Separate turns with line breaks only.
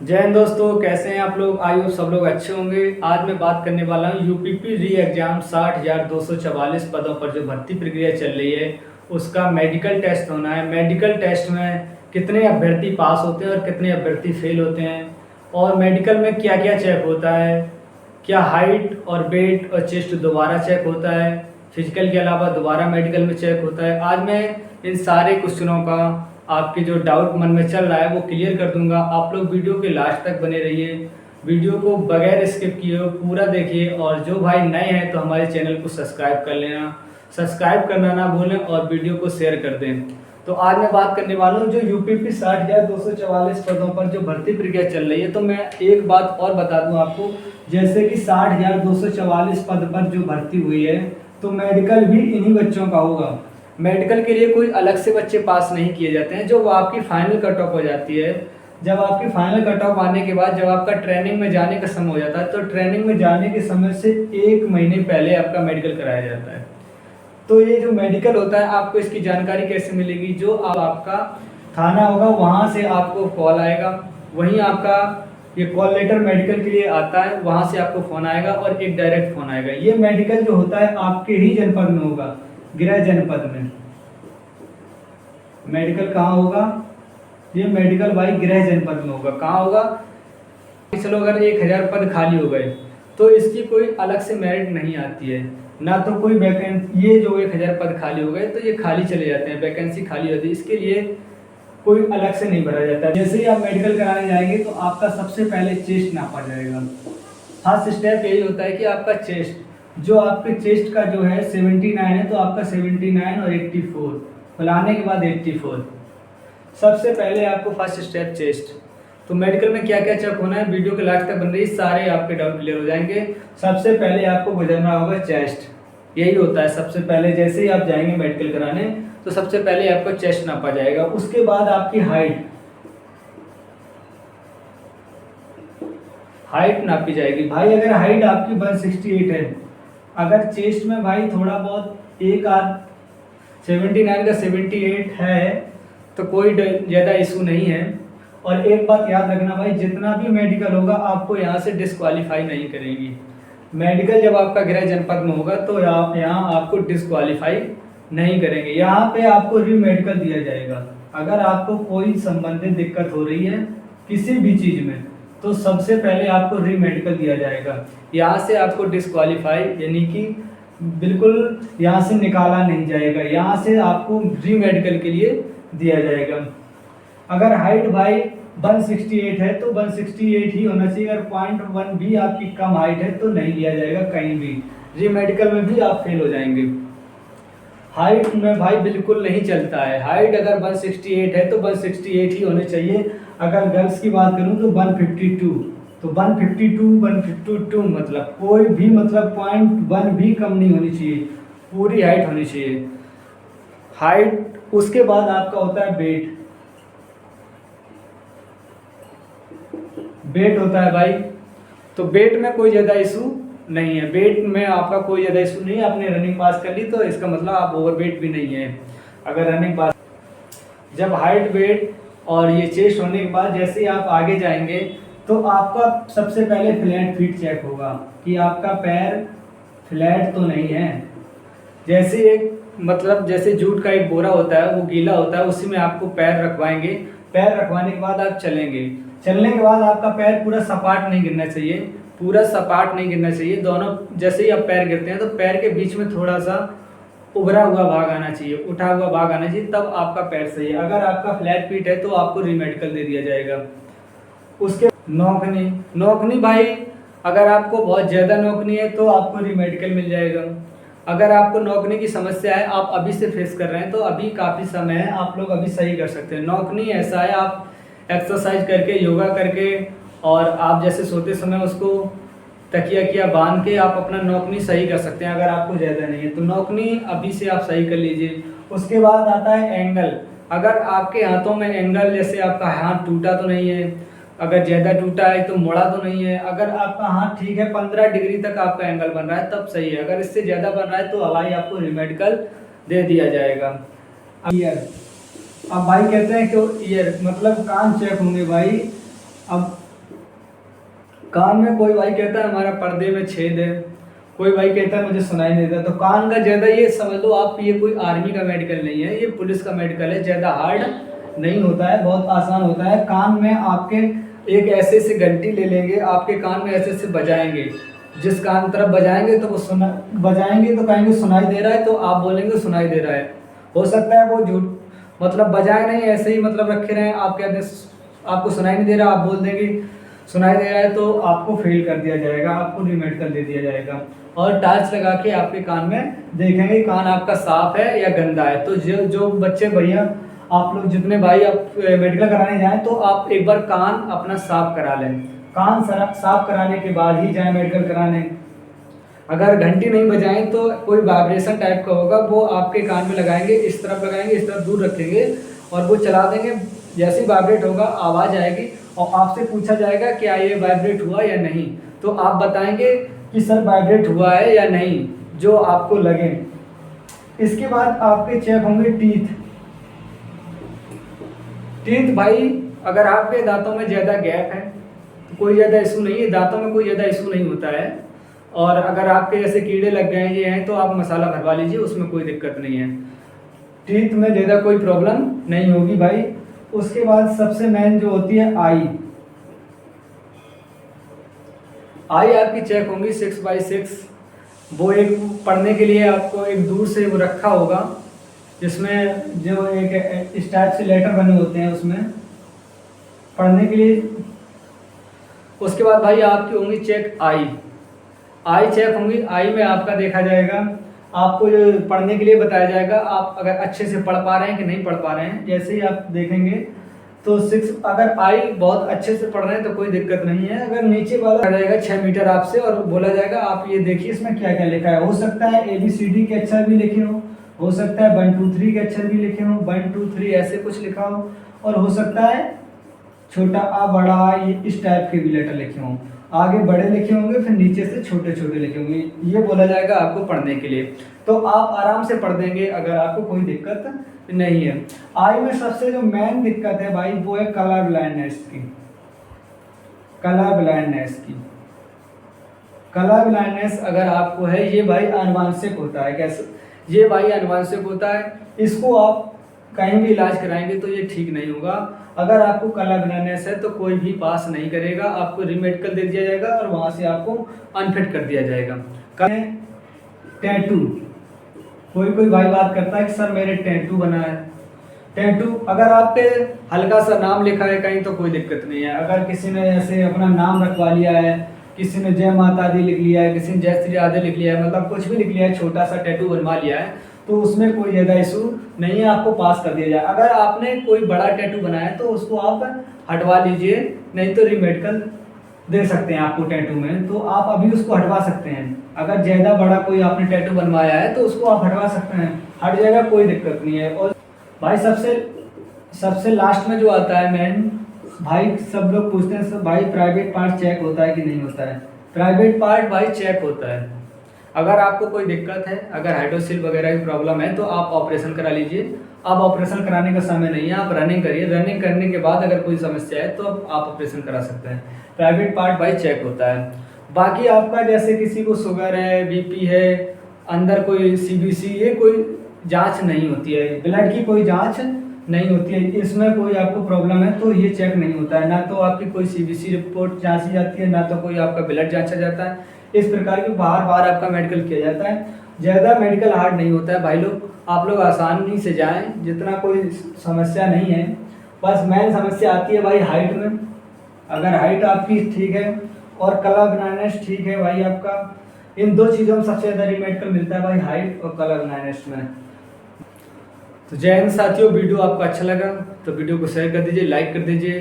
जय हिंद दोस्तों, कैसे हैं आप लोग। आई होप सब लोग अच्छे होंगे। आज मैं बात करने वाला हूँ यूपीपी री एग्जाम 60,244 पदों पर जो भर्ती प्रक्रिया चल रही है उसका मेडिकल टेस्ट होना है। मेडिकल टेस्ट में कितने अभ्यर्थी पास होते हैं और कितने अभ्यर्थी फेल होते हैं, और मेडिकल में क्या क्या चेक होता है, क्या हाइट और वेट और चेस्ट दोबारा चेक होता है, फिजिकल के अलावा दोबारा मेडिकल में चेक होता है। आज मैं इन सारे क्वेश्चनों का आपके जो डाउट मन में चल रहा है वो क्लियर कर दूंगा। आप लोग वीडियो के लास्ट तक बने रहिए, वीडियो को बगैर स्किप किए हो पूरा देखिए। और जो भाई नए हैं तो हमारे चैनल को सब्सक्राइब कर लेना, सब्सक्राइब करना ना भूलें और वीडियो को शेयर कर दें। तो आज मैं बात करने वाला हूँ जो यूपीपी 60,244 पदों पर जो भर्ती प्रक्रिया चल रही है। तो मैं एक बात और बता दूं आपको, जैसे कि 60,244 पद पर जो भर्ती हुई है तो मेडिकल भी इन्हीं बच्चों का होगा। मेडिकल के लिए कोई अलग से बच्चे पास नहीं किए जाते हैं। जो आपकी फाइनल कट ऑफ हो जाती है, जब आपकी फाइनल कट ऑफ आने के बाद जब आपका ट्रेनिंग में जाने का समय हो जाता है तो ट्रेनिंग में जाने के समय से 1 महीने पहले आपका मेडिकल कराया जाता है। तो ये जो मेडिकल होता है आपको इसकी जानकारी कैसे मिलेगी, जो आपका थाना होगा वहाँ से आपको कॉल आएगा, वहीं आपका ये कॉल लेटर मेडिकल के लिए आता है, वहाँ से आपको फ़ोन आएगा और एक डायरेक्ट फ़ोन आएगा। ये मेडिकल जो होता है आपके ही जनपद में होगा, गृह जनपद में। मेडिकल कहाँ होगा, ये मेडिकल भाई गृह जनपद में होगा। कहाँ होगा, चलो अगर 1,000 पद खाली हो गए तो इसकी कोई अलग से मेरिट नहीं आती है, ना तो कोई वैकेंसी। ये जो 1,000 पद खाली हो गए तो ये खाली चले जाते हैं, वैकेंसी खाली होती है, इसके लिए कोई अलग से नहीं भरा जाता। जैसे ही आप मेडिकल कराने जाएंगे तो आपका सबसे पहले चेस्ट नापा जाएगा। फर्स्ट स्टेप यही होता है कि आपका चेस्ट, जो आपके चेस्ट का जो है 79 है तो आपका 79 और 84 फुलाने के बाद 84। सबसे पहले आपको फर्स्ट स्टेप चेस्ट। तो मेडिकल में क्या क्या चेक होना है, वीडियो के लास्ट तक बन रही, सारे आपके डाउट क्लियर हो जाएंगे। सबसे पहले आपको गुजरना होगा चेस्ट, यही होता है सबसे पहले। जैसे ही आप जाएंगे मेडिकल कराने तो सबसे पहले आपको चेस्ट नापा जाएगा। उसके बाद आपकी हाइट नापी जाएगी। भाई अगर हाइट आपकी 168 है, अगर चेस्ट में भाई थोड़ा बहुत एक आध 79 का 78 है तो कोई ज़्यादा इशू नहीं है। और एक बात याद रखना भाई, जितना भी मेडिकल होगा आपको यहाँ से डिस्क्वालीफाई नहीं करेंगी। मेडिकल जब आपका गृह जनपद में होगा तो आप यहाँ आपको डिस्क्वालीफाई नहीं करेंगे, यहाँ पे आपको री मेडिकल दिया जाएगा। अगर आपको कोई संबंधित दिक्कत हो रही है किसी भी चीज़ में तो सबसे पहले आपको री मेडिकल दिया जाएगा। यहाँ से आपको डिस्क्वालीफाई यानी कि बिल्कुल यहाँ से निकाला नहीं जाएगा, यहाँ से आपको री मेडिकल के लिए दिया जाएगा। अगर हाइट भाई 168 है तो 168 ही होना चाहिए। अगर 0.1 भी आपकी कम हाइट है तो नहीं लिया जाएगा कहीं भी, री मेडिकल में भी आप फेल हो जाएंगे। हाइट में भाई बिल्कुल नहीं चलता है। हाइट अगर 168 है तो 168 ही होने चाहिए। अगर गर्ल्स की बात करूं तो 152, तो 152 मतलब कोई भी मतलब 0.1 भी कम नहीं होनी चाहिए, पूरी हाइट होनी चाहिए हाइट। उसके बाद आपका होता है वेट। वेट होता है भाई, तो वेट में कोई ज़्यादा इशू नहीं है। वेट में आपका कोई ज़्यादा इशू नहीं है, आपने रनिंग पास कर ली तो इसका मतलब आप ओवर वेट भी नहीं है अगर रनिंग पास। जब हाइट वेट और ये चेस्ट होने के बाद जैसे ही आप आगे जाएंगे तो आपका सबसे पहले फ्लैट फीट चेक होगा कि आपका पैर फ्लैट तो नहीं है। जैसे एक मतलब जैसे जूट का एक बोरा होता है वो गीला होता है, उसी में आपको पैर रखवाएंगे। पैर रखवाने के बाद आप चलेंगे। चलने के बाद आपका पैर पूरा सपाट नहीं गिरना चाहिए, पूरा सपाट नहीं गिरना चाहिए। दोनों जैसे ही आप पैर गिरते हैं तो पैर के बीच में थोड़ा सा उभरा हुआ भाग आना चाहिए, उठा हुआ भाग आना चाहिए, तब आपका पैर सही है। अगर आपका फ्लैट फीट है तो आपको री मेडिकल दे दिया जाएगा। उसके नौकनी, नौकनी भाई अगर आपको बहुत ज़्यादा नौकनी है तो आपको री मेडिकल मिल जाएगा। अगर आपको नौकनी की समस्या है, आप अभी से फेस कर रहे हैं तो अभी काफ़ी समय है, आप लोग अभी सही कर सकते हैं। नौकनी ऐसा है, आप एक्सरसाइज करके योगा करके और आप जैसे सोते समय उसको तकिया किया बांध के आप अपना नौकनी सही कर सकते हैं अगर आपको ज़्यादा नहीं है तो नौकनी अभी से आप सही कर लीजिए। उसके बाद आता है एंगल। अगर आपके हाथों में एंगल, जैसे आपका हाथ टूटा तो नहीं है, अगर ज़्यादा टूटा है तो मुड़ा तो नहीं है, अगर आपका हाथ ठीक है 15 डिग्री तक आपका एंगल बन रहा है तब सही है। अगर इससे ज़्यादा बन रहा है तो हवाई आपको री मेडिकल दे दिया जाएगा। ईयर, अब भाई कहते हैं कि ईयर मतलब कान चेक होंगे भाई। अब कान में कोई भाई कहता है हमारा पर्दे में छेद है, कोई भाई कहता है मुझे सुनाई नहीं देता। तो कान का ज़्यादा ये समझ लो आप, ये कोई आर्मी का मेडिकल नहीं है, ये पुलिस का मेडिकल है। ज़्यादा हार्ड नहीं होता है, बहुत आसान होता है। कान में आपके एक ऐसे से घंटी ले लेंगे, आपके कान में ऐसे से बजाएंगे, जिस कान तरफ बजाएंगे तो वो बजाएंगे तो कहेंगे सुनाई दे रहा है, तो आप बोलेंगे सुनाई दे रहा है। हो सकता है वो झूठ मतलब बजाए नहीं, ऐसे ही मतलब रखे रहें, आप कहते हैं आपको सुनाई नहीं दे रहा, आप बोल देंगे सुनाई दे रहा है, तो आपको फेल कर दिया जाएगा, आपको री मेडिकल दे दिया जाएगा। और टार्च लगा के आपके कान में देखेंगे कान आपका साफ है या गंदा है। तो जो बच्चे भैया आप लोग जितने भाई आप मेडिकल कराने जाएं तो आप एक बार कान अपना साफ करा लें। कान साफ कराने के बाद ही जाएं मेडिकल कराने। अगर घंटी नहीं बजाएं तो कोई वाइब्रेशन टाइप का होगा, वो आपके कान में लगाएंगे, इस तरफ लगाएंगे, इस तरफ दूर रखेंगे और वो चला देंगे। जैसे ही वाइब्रेट होगा आवाज़ आएगी और आपसे पूछा जाएगा क्या ये वाइब्रेट हुआ या नहीं, तो आप बताएंगे कि सर वाइब्रेट हुआ है या नहीं, जो आपको लगे। इसके बाद आपके चेक होंगे टीथ भाई, अगर आपके दांतों में ज़्यादा गैप है तो कोई ज़्यादा इशू नहीं है, दांतों में कोई ज़्यादा इशू नहीं होता है। और अगर आपके जैसे कीड़े लग गए ये हैं तो आप मसाला भरवा लीजिए, उसमें कोई दिक्कत नहीं है। टीथ में ज़्यादा कोई प्रॉब्लम नहीं होगी भाई। उसके बाद सबसे मेन जो होती है आई आपकी चेक होंगी 6x6। वो एक पढ़ने के लिए आपको एक दूर से वो रखा होगा, जिसमें जो एक इस टाइप से लेटर बने होते हैं उसमें पढ़ने के लिए। उसके बाद भाई आपकी होंगी चेक आई चेक होंगी। आई में आपका देखा जाएगा, आपको जो पढ़ने के लिए बताया जाएगा, आप अगर अच्छे से पढ़ पा रहे हैं कि नहीं पढ़ पा रहे हैं। जैसे ही आप देखेंगे तो 6, अगर आई बहुत अच्छे से पढ़ रहे हैं तो कोई दिक्कत नहीं है। अगर नीचे वाला आ जाएगा 6 मीटर आपसे और बोला जाएगा आप ये देखिए इसमें क्या क्या लिखा है। हो सकता है ABCD के अक्षर भी लिखे हो सकता है 1 2 3 के अक्षर भी लिखे हो, 1 2 3 ऐसे कुछ लिखा हो, और हो सकता है छोटा आ बड़ा आ इस टाइप के भी लेटर लिखे हों। आगे बड़े लिखे होंगे, फिर नीचे से छोटे छोटे लिखे होंगे। ये बोला जाएगा आपको पढ़ने के लिए, तो आप आराम से पढ़ देंगे अगर आपको कोई दिक्कत नहीं है। आई में सबसे जो मेन दिक्कत है भाई वो है कलर ब्लाइंडनेस की। कलर ब्लाइंडनेस अगर आपको है, ये भाई आनुवांशिक होता है। कैसे? ये भाई आनुवांशिक होता है, इसको आप कहीं भी इलाज कराएंगे तो ये ठीक नहीं होगा। अगर आपको कलर ब्लाइंडनेस है तो कोई भी पास नहीं करेगा, आपको रीमेडिकल दे दिया जाएगा और वहाँ से आपको अनफिट कर दिया जाएगा। टैटू, कोई भाई बात करता है कि सर मेरे टैटू बना है। टैटू अगर आप पे हल्का सा नाम लिखा है कहीं तो कोई दिक्कत नहीं है। अगर किसी ने ऐसे अपना नाम रखवा लिया है, किसी ने जय माता दी लिख लिया है, किसी ने जय श्री राधे लिख लिया है, मतलब कुछ भी लिख लिया है, छोटा सा टैटू बनवा लिया है, तो उसमें कोई ज़्यादा इशू नहीं है, आपको पास कर दिया जाए। अगर आपने कोई बड़ा टैटू बनाया है तो उसको आप हटवा लीजिए, नहीं तो रीमेडिकल दे सकते हैं आपको टैटू में, तो आप अभी उसको हटवा सकते हैं। अगर ज़्यादा बड़ा कोई आपने टैटू बनवाया है तो उसको आप हटवा सकते हैं, हट जाएगा, कोई दिक्कत नहीं है। और भाई सबसे लास्ट में जो आता है मेन, भाई सब लोग पूछते हैं सर भाई प्राइवेट पार्ट चेक होता है कि नहीं होता है। प्राइवेट पार्ट भाई चेक होता है। अगर आपको कोई दिक्कत है, अगर हाइड्रोसिल वगैरह की प्रॉब्लम है तो आप ऑपरेशन करा लीजिए। अब ऑपरेशन कराने का समय नहीं है, आप रनिंग करिए। रनिंग करने के बाद अगर कोई समस्या है तो आप ऑपरेशन करा सकते हैं। प्राइवेट पार्ट भाई चेक होता है। बाकी आपका जैसे किसी को शुगर है, बीपी है, अंदर कोई CBC, ये कोई जांच नहीं होती है, ब्लड की कोई जांच नहीं होती है, इसमें कोई आपको प्रॉब्लम है तो ये चेक नहीं होता है। ना तो आपकी कोई CBC रिपोर्ट जांची जाती है, ना तो कोई आपका ब्लड जांचा जाता है। इस प्रकार की बार आपका मेडिकल किया जाता है। ज़्यादा मेडिकल हार्ड नहीं होता है भाई लोग, आप लोग आसानी से जाएं, जितना कोई समस्या नहीं है। बस मेन समस्या आती है भाई हाइट में। अगर हाइट आपकी ठीक है और कलर ब्लाइंडनेस ठीक है भाई आपका, इन 2 चीज़ों में सबसे ज़्यादा रीमेडिकल मिलता है भाई, हाइट और कलर ब्लाइंडनेस में। तो जय हिंद साथियों, वीडियो आपको अच्छा लगा तो वीडियो को शेयर कर दीजिए, लाइक कर दीजिए।